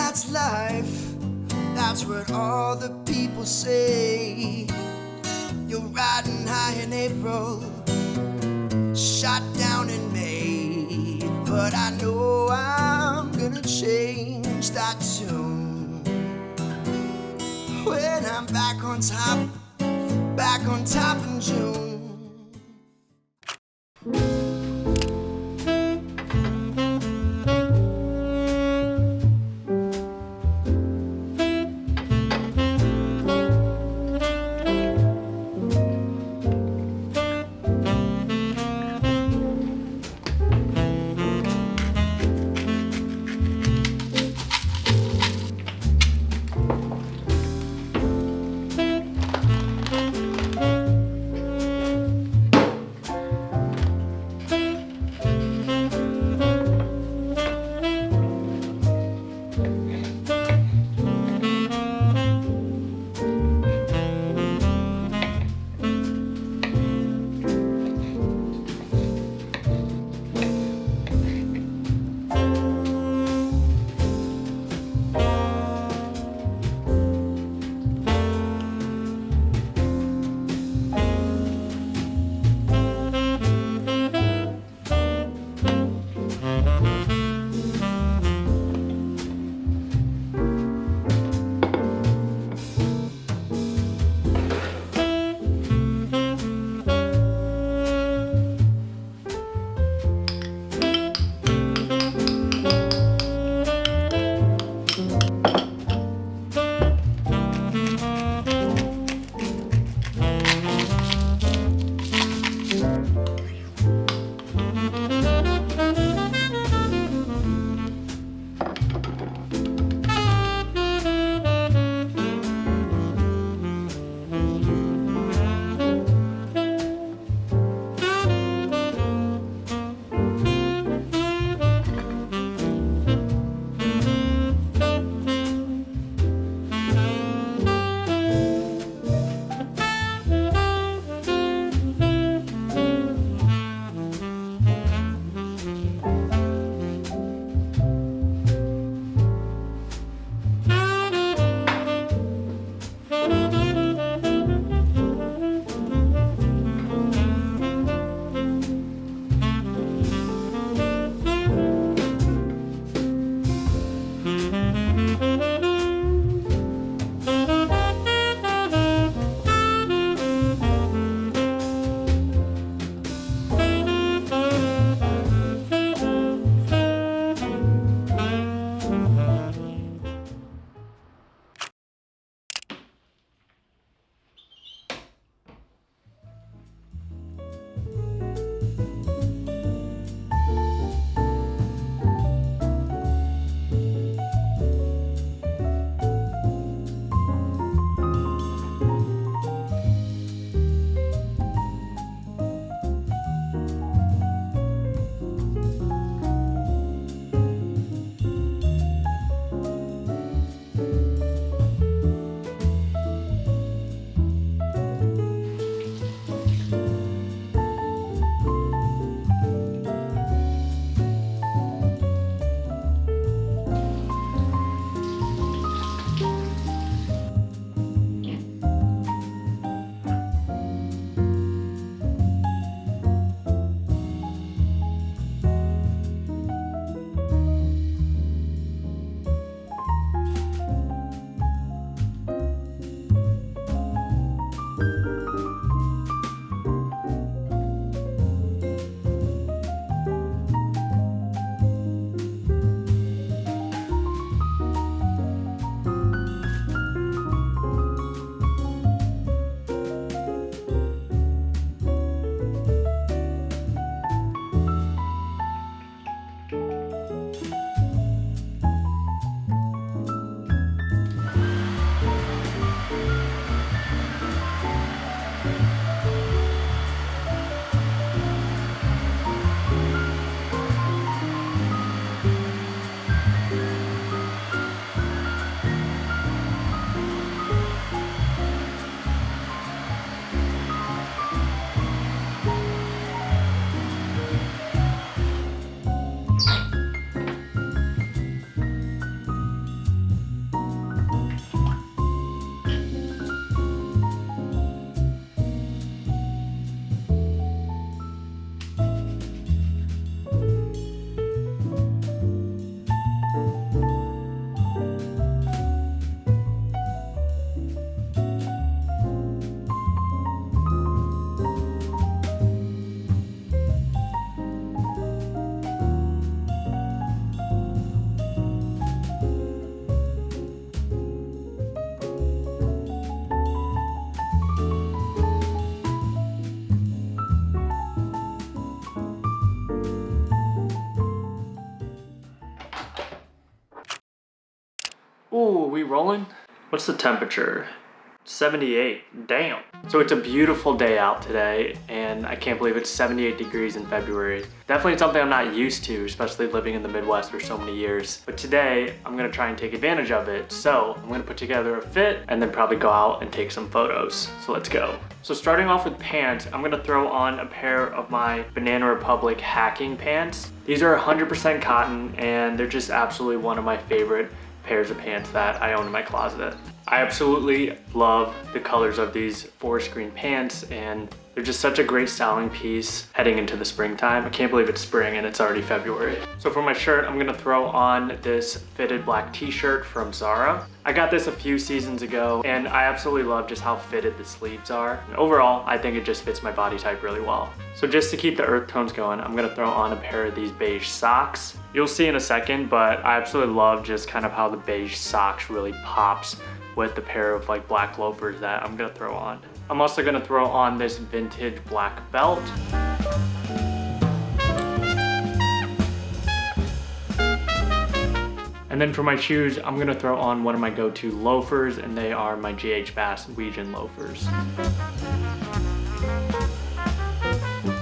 that's life, that's what all the people say. You're riding high in April, shot down in May, but I know I'm gonna change that tune when I'm back on top in June. Ooh, we rolling? What's the temperature? 78, damn. So it's a beautiful day out today, and I can't believe it's 78 degrees in February. Definitely something I'm not used to, especially living in the Midwest for so many years. But today, I'm gonna try and take advantage of it. So I'm gonna put together a fit and then probably go out and take some photos. So let's go. So starting off with pants, I'm gonna throw on a pair of my Banana Republic hacking pants. These are 100% cotton, and they're just absolutely one of my favorite pairs of pants that I own in my closet. I absolutely love the colors of these forest green pants, and they're just such a great styling piece heading into the springtime. I can't believe it's spring and it's already February. So for my shirt, I'm gonna throw on this fitted black t-shirt from Zara. I got this a few seasons ago, and I absolutely love just how fitted the sleeves are. And overall, I think it just fits my body type really well. So just to keep the earth tones going, I'm gonna throw on a pair of these beige socks. You'll see in a second, but I absolutely love just kind of how the beige socks really pops with the pair of like black loafers that I'm gonna throw on. I'm also gonna throw on this vintage black belt. And then for my shoes, I'm gonna throw on one of my go-to loafers, and they are my GH Bass Wegian loafers.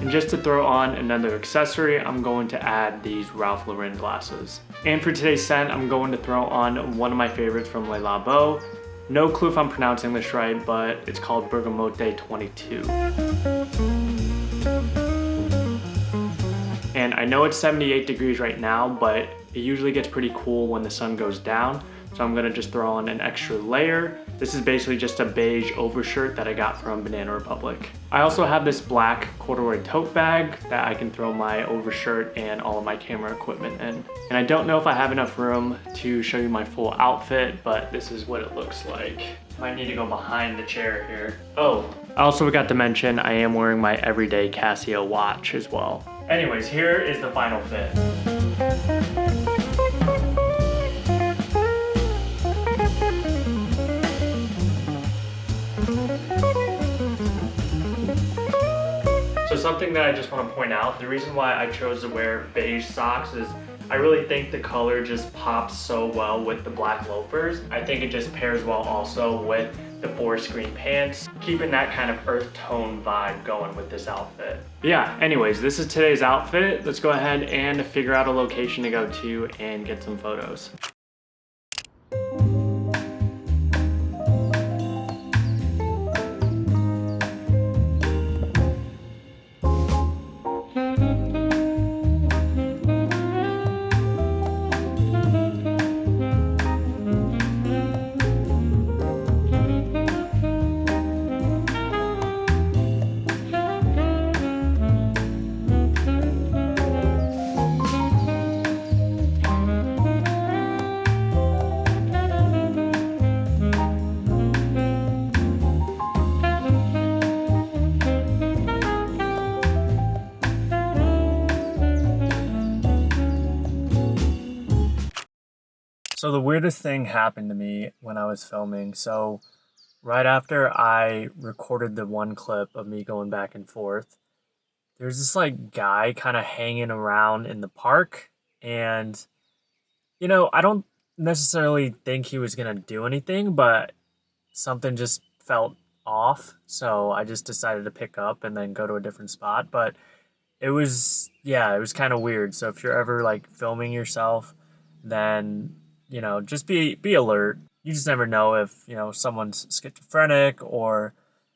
And just to throw on another accessory, I'm going to add these Ralph Lauren glasses. And for today's scent, I'm going to throw on one of my favorites from Le Labo. No clue if I'm pronouncing this right, but it's called Bergamote 22. And I know it's 78 degrees right now, but it usually gets pretty cool when the sun goes down. So I'm gonna just throw on an extra layer. This is basically just a beige overshirt that I got from Banana Republic. I also have this black corduroy tote bag that I can throw my overshirt and all of my camera equipment in. And I don't know if I have enough room to show you my full outfit, but this is what it looks like. Might need to go behind the chair here. Oh, I also forgot to mention I am wearing my everyday Casio watch as well. Anyways, here is the final fit. So something that I just want to point out, the reason why I chose to wear beige socks is I really think the color just pops so well with the black loafers. I think it just pairs well also with the forest green pants, keeping that kind of earth tone vibe going with this outfit. But yeah, anyways, this is today's outfit. Let's go ahead and figure out a location to go to and get some photos. So the weirdest thing happened to me when I was filming. So right after I recorded the one clip of me going back and forth, there's this like guy kind of hanging around in the park. And, you know, I don't necessarily think he was going to do anything, but something just felt off. So I just decided to pick up and then go to a different spot. But it was kind of weird. So if you're ever like filming yourself, then you know, just be alert. You just never know if, you know, someone's schizophrenic or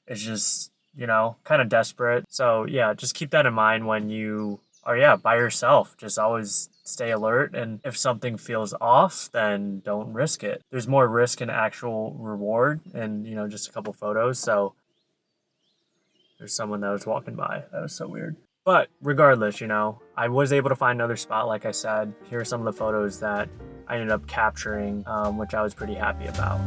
is just, you know, kind of desperate. So yeah, just keep that in mind when you are, by yourself. Just always stay alert. And if something feels off, then don't risk it. There's more risk and actual reward and, you know, just a couple photos. So there's someone that was walking by. That was so weird. But regardless, you know, I was able to find another spot, like I said. Here are some of the photos that I ended up capturing, which I was pretty happy about.